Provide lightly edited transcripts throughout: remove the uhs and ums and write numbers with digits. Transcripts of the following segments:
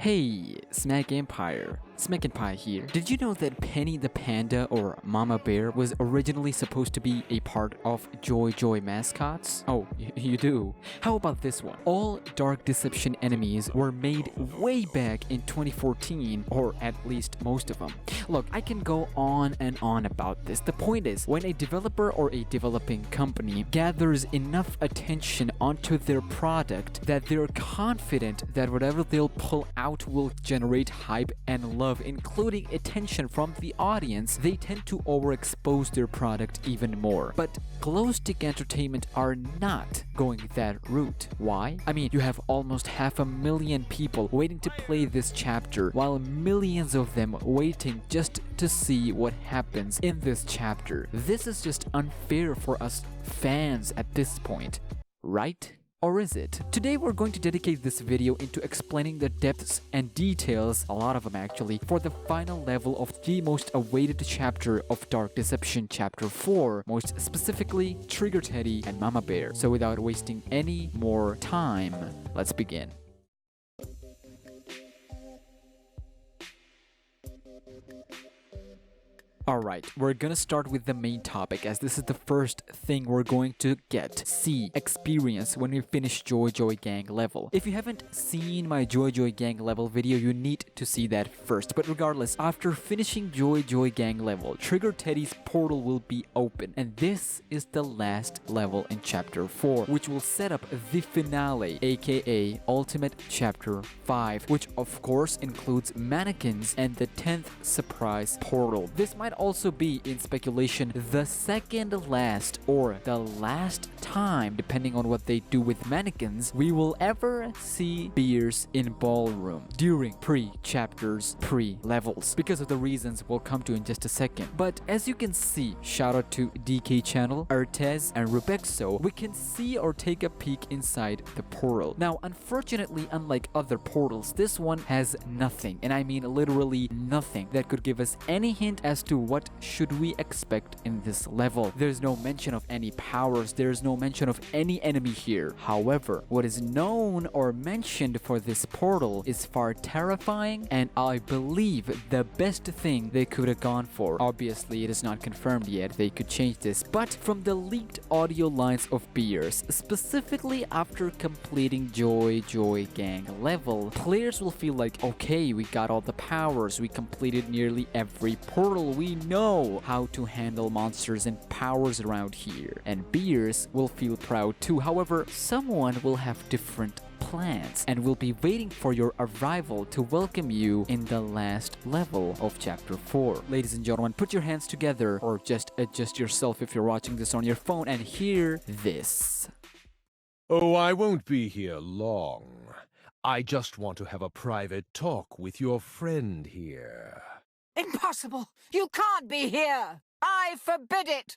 Hey, SmackNPie here. Did you know that Penny the Panda or Mama Bear was originally supposed to be a part of Joy mascots? Oh, you do? How about this one? All Dark Deception enemies were made way back in 2014, or at least most of them. Look, I can go on and on about this. The point is, when a developer or a developing company gathers enough attention onto their product that they're confident that whatever they'll pull out will generate hype and love, including attention from the audience, they tend to overexpose their product even more. But Glowstick Entertainment are not going that route. Why? I mean, you have almost 500,000 people waiting to play this chapter, while millions of them waiting just to see what happens in this chapter. This is just unfair for us fans at this point, right? Or is it? Today we're going to dedicate this video into explaining the depths and details, a lot of them actually, for the final level of the most awaited chapter of Dark Deception Chapter 4, most specifically Trigger Teddy and Mama Bear. So without wasting any more time, let's begin. Alright, we're gonna start with the main topic, as this is the first thing we're going to experience when we finish Joy Gang level. If you haven't seen my Joy Gang level video, you need to see that first. But regardless, after finishing Joy Gang level, Trigger Teddy's portal will be open, and this is the last level in Chapter 4, which will set up the finale, aka Ultimate Chapter 5, which of course includes mannequins and the 10th surprise portal. This might also be, in speculation, the second last or the last time, depending on what they do with mannequins, we will ever see beers in ballroom during pre-chapters, pre-levels, because of the reasons we'll come to in just a second. But as you can see, shout out to DK Channel, Artez, and Rubexo, we can see or take a peek inside the portal. Now, unfortunately, unlike other portals, this one has nothing, and I mean literally nothing, that could give us any hint as to what should we expect in this level. There's no mention of any powers, there's no mention of any enemy here. However, what is known or mentioned for this portal is far terrifying, and I believe the best thing they could have gone for. Obviously, it is not confirmed yet, they could change this, but from the leaked audio lines of Beers, specifically after completing Joy Gang level, players will feel like, okay, we got all the powers, we completed nearly every portal, we know how to handle monsters and powers around here, and Beers will feel proud too. However, someone will have different plans and will be waiting for your arrival to welcome you in the last level of Chapter 4. Ladies and gentlemen, put your hands together, or just adjust yourself if you're watching this on your phone, and hear this. Oh, I won't be here long. I just want to have a private talk with your friend here. Impossible! You can't be here! I forbid it!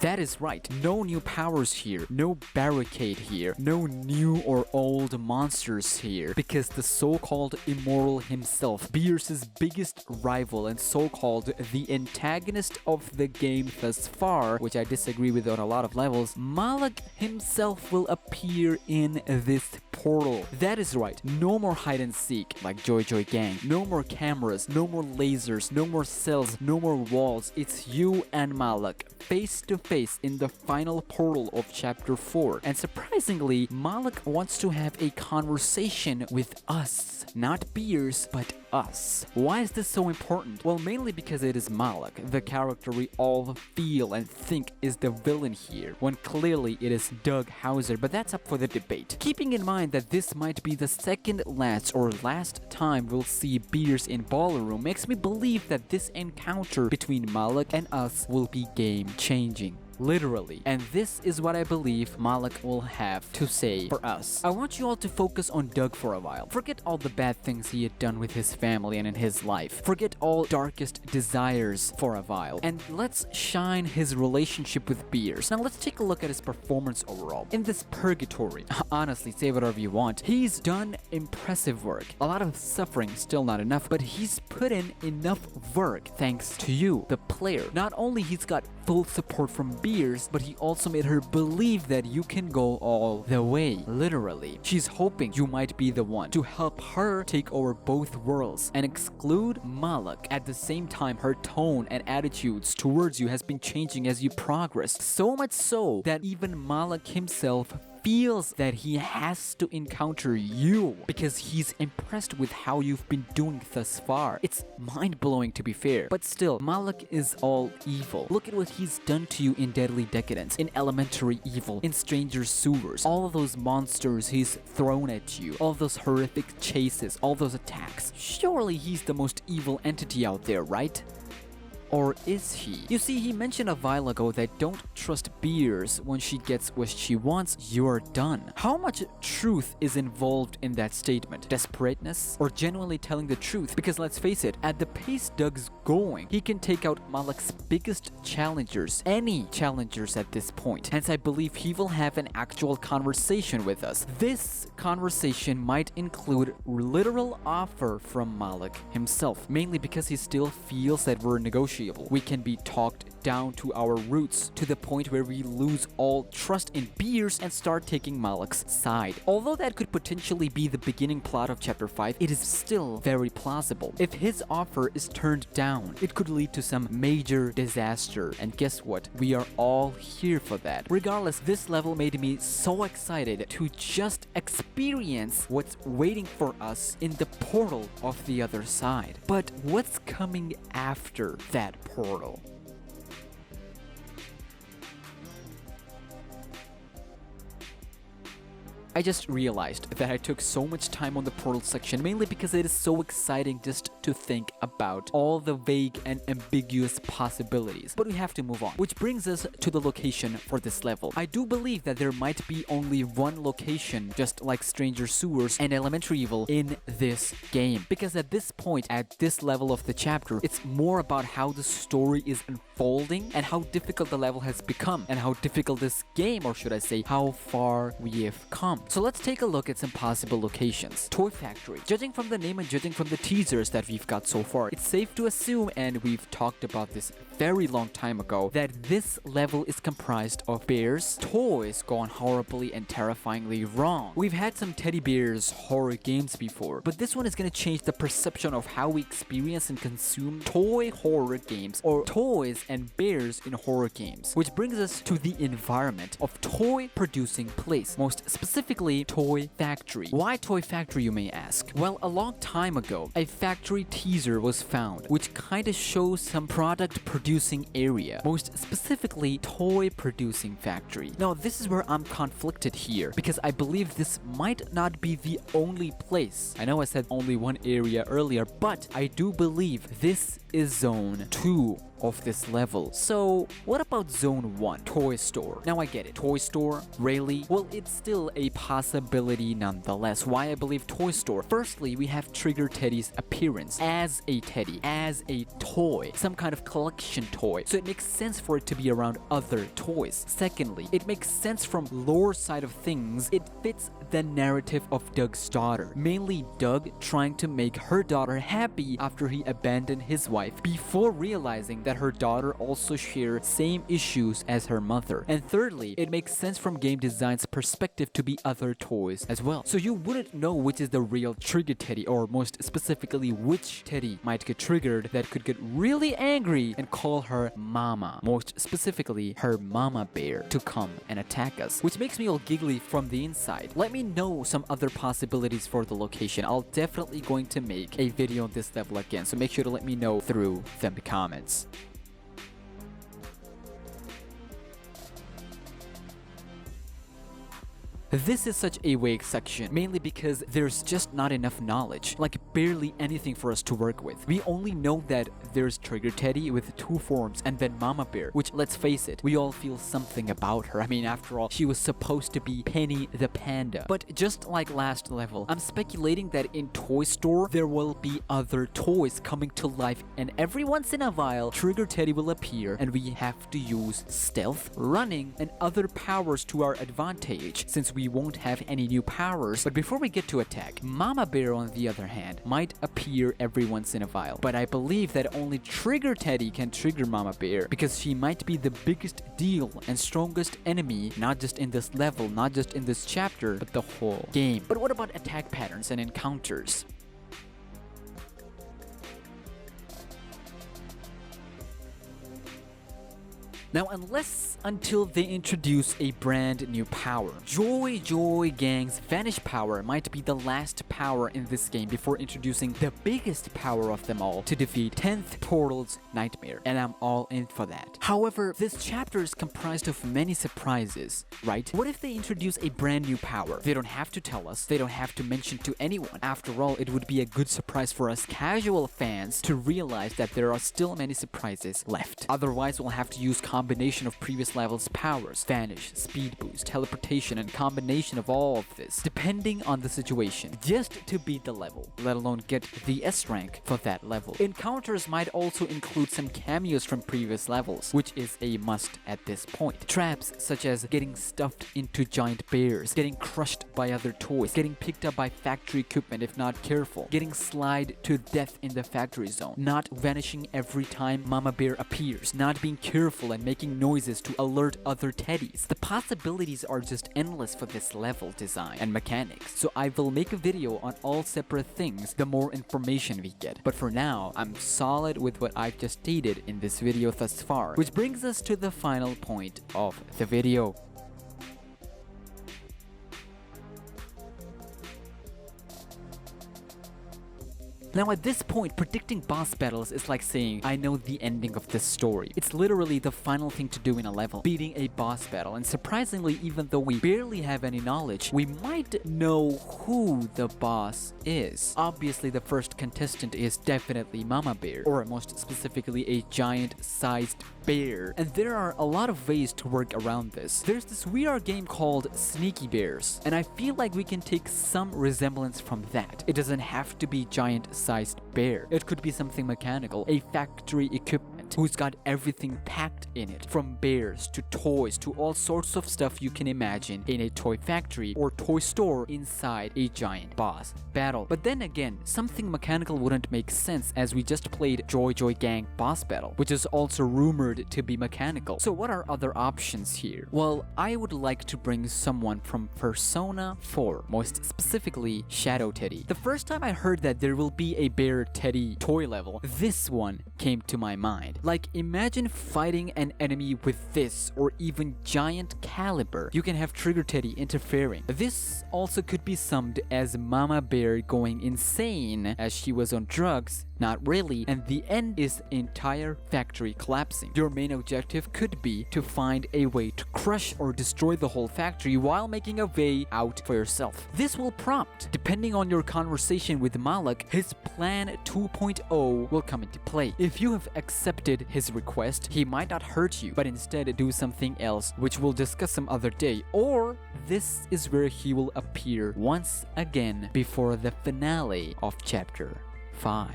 That is right, no new powers here, no barricade here, no new or old monsters here, because the so-called Immoral himself, Beers' biggest rival and so-called the antagonist of the game thus far, which I disagree with on a lot of levels, Malak himself will appear in this portal. That is right, no more hide and seek like Joy Gang, no more cameras, no more lasers, no more cells, no more walls. It's you and Malak face to face in the final portal of Chapter 4. And surprisingly, Malak wants to have a conversation with us. Not Beers, but us. Why is this so important? Well, mainly because it is Malak, the character we all feel and think is the villain here, when clearly it is Doug Hauser, but that's up for the debate. Keeping in mind that this might be the second last or last time we'll see Beers in ballroom makes me believe that this encounter between Malak and us will be game-changing. Literally. And this is what I believe Malak will have to say for us. I want you all to focus on Doug for a while. Forget all the bad things he had done with his family and in his life. Forget all darkest desires for a while. And let's shine his relationship with Beers. Now let's take a look at his performance overall. In this purgatory, honestly, say whatever you want, he's done impressive work. A lot of suffering, still not enough, but he's put in enough work thanks to you, the player. Not only he's got full support from Beers, but he also made her believe that you can go all the way, literally. She's hoping you might be the one to help her take over both worlds and exclude Malak. At the same time, her tone and attitudes towards you has been changing as you progress, so much so that even Malak himself feels that he has to encounter you because he's impressed with how you've been doing thus far. It's mind-blowing, to be fair, but still, Malak is all evil. Look at what he's done to you in Deadly Decadence, in Elementary Evil, in Stranger Sewers. All of those monsters he's thrown at you, all those horrific chases, all those attacks. Surely he's the most evil entity out there, right? Or is he? You see, he mentioned a while ago that don't trust Beers. When she gets what she wants, you're done. How much truth is involved in that statement? Desperateness? Or genuinely telling the truth? Because let's face it, at the pace Doug's going, he can take out Malak's biggest challengers, any challengers at this point. Hence, I believe he will have an actual conversation with us. This conversation might include literal offer from Malak himself, mainly because he still feels that we're negotiating. We can be talked down to our roots, to the point where we lose all trust in Beers and start taking Malak's side. Although that could potentially be the beginning plot of Chapter 5, it is still very plausible. If his offer is turned down, it could lead to some major disaster, and guess what? We are all here for that. Regardless, this level made me so excited to just experience what's waiting for us in the portal of the other side. But what's coming after that portal? I just realized that I took so much time on the portal section mainly because it is so exciting just to think about all the vague and ambiguous possibilities. But we have to move on, which brings us to the location for this level. I do believe that there might be only one location, just like Stranger Sewers and Elementary Evil, in this game. Because at this point, at this level of the chapter, it's more about how the story is unfolding and how difficult the level has become and how difficult this game, or should I say, how far we have come. So let's take a look at some possible locations. Toy Factory. Judging from the name and judging from the teasers that we've got so far, it's safe to assume, and we've talked about this very long time ago, that this level is comprised of bears, toys gone horribly and terrifyingly wrong. We've had some teddy bears horror games before, but this one is going to change the perception of how we experience and consume toy horror games, or toys and bears in horror games. Which brings us to the environment of toy producing place, most specifically Toy Factory. Why Toy Factory, you may ask? Well, a long time ago, a factory teaser was found, which kinda shows some product producing area, most specifically toy producing factory. Now, this is where I'm conflicted here, because I believe this might not be the only place. I know I said only one area earlier, but I do believe this is Zone 2 of this level. So what about Zone 1? Toy store. Now I get it. Toy store? Really? Well, it's still a possibility nonetheless. Why I believe toy store? Firstly, we have Trigger Teddy's appearance as a teddy, as a toy, some kind of collection toy. So it makes sense for it to be around other toys. Secondly, it makes sense from lore side of things. It fits the narrative of Doug's daughter. Mainly Doug trying to make her daughter happy after he abandoned his wife before realizing that her daughter also shared same issues as her mother. And thirdly, it makes sense from game design's perspective to be other toys as well. So you wouldn't know which is the real Trigger Teddy, or most specifically which teddy might get triggered that could get really angry and call her mama, most specifically her mama bear, to come and attack us, which makes me all giggly from the inside. Let me know some other possibilities for the location. I'll definitely going to make a video on this level again, so make sure to let me know through the comments. This is such a vague section, mainly because there's just not enough knowledge, like barely anything for us to work with. We only know that there's Trigger Teddy with 2 forms and then Mama Bear, which, let's face it, we all feel something about her. I mean, after all, she was supposed to be Penny the Panda. But just like last level, I'm speculating that in Toy Store, there will be other toys coming to life, and every once in a while, Trigger Teddy will appear and we have to use stealth, running, and other powers to our advantage, since we we won't have any new powers. But before we get to attack, Mama Bear on the other hand might appear every once in a while. But I believe that only Trigger Teddy can trigger Mama Bear, because she might be the biggest deal and strongest enemy, not just in this level, not just in this chapter, but the whole game. But what about attack patterns and encounters? Now, until they introduce a brand new power, Joy Gang's Vanish power might be the last power in this game before introducing the biggest power of them all to defeat 10th Portal's Nightmare, and I'm all in for that. However, this chapter is comprised of many surprises, right? What if they introduce a brand new power? They don't have to tell us, they don't have to mention to anyone. After all, it would be a good surprise for us casual fans to realize that there are still many surprises left. Otherwise, we'll have to use combination of previous levels' powers, vanish, speed boost, teleportation, and combination of all of this, depending on the situation, just to beat the level, let alone get the S rank for that level. Encounters might also include some cameos from previous levels, which is a must at this point. Traps such as getting stuffed into giant bears, getting crushed by other toys, getting picked up by factory equipment if not careful, getting slide to death in the factory zone, not vanishing every time Mama Bear appears, not being careful and making noises to alert other teddies. The possibilities are just endless for this level design and mechanics, so I will make a video on all separate things the more information we get. But for now, I'm solid with what I've just stated in this video thus far, which brings us to the final point of the video. Now at this point, predicting boss battles is like saying, I know the ending of this story. It's literally the final thing to do in a level, beating a boss battle, and surprisingly, even though we barely have any knowledge, we might know who the boss is. Obviously, the first contestant is definitely Mama Bear, or most specifically a giant-sized bear, and there are a lot of ways to work around this. There's this VR game called Sneaky Bears, and I feel like we can take some resemblance from that. It doesn't have to be giant-sized bear. It could be something mechanical, a factory equipment who's got everything packed in it, from bears to toys to all sorts of stuff you can imagine in a toy factory or toy store inside a giant boss battle. But then again, something mechanical wouldn't make sense, as we just played Joy Gang boss battle, which is also rumored to be mechanical. So what are other options here? Well, I would like to bring someone from Persona 4, most specifically Shadow Teddy. The first time I heard that there will be a Bear Teddy toy level, this one came to my mind. Like, imagine fighting an enemy with this, or even giant caliber. You can have Trigger Teddy interfering. This also could be summed as Mama Bear going insane as she was on drugs. Not really, and the end is entire factory collapsing. Your main objective could be to find a way to crush or destroy the whole factory while making a way out for yourself. This will prompt, depending on your conversation with Malak, his plan 2.0 will come into play. If you have accepted his request, he might not hurt you, but instead do something else, which we'll discuss some other day. Or this is where he will appear once again before the finale of chapter 5.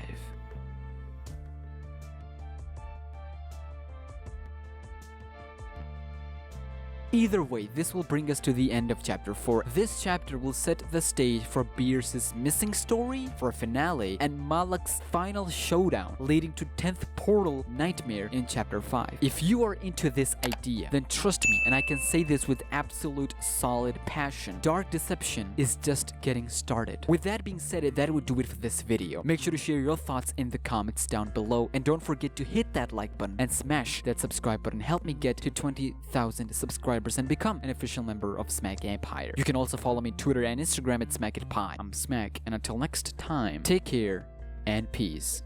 Either way, this will bring us to the end of chapter 4. This chapter will set the stage for Beerus' missing story, for a finale, and Malak's final showdown, leading to 10th Portal Nightmare in chapter 5. If you are into this idea, then trust me, and I can say this with absolute solid passion, Dark Deception is just getting started. With that being said, that would do it for this video. Make sure to share your thoughts in the comments down below, and don't forget to hit that like button and smash that subscribe button. Help me get to 20,000 subscribers and become an official member of SmackNPie. You can also follow me on Twitter and Instagram at SmackNPie. I'm Smack, and until next time, take care and peace.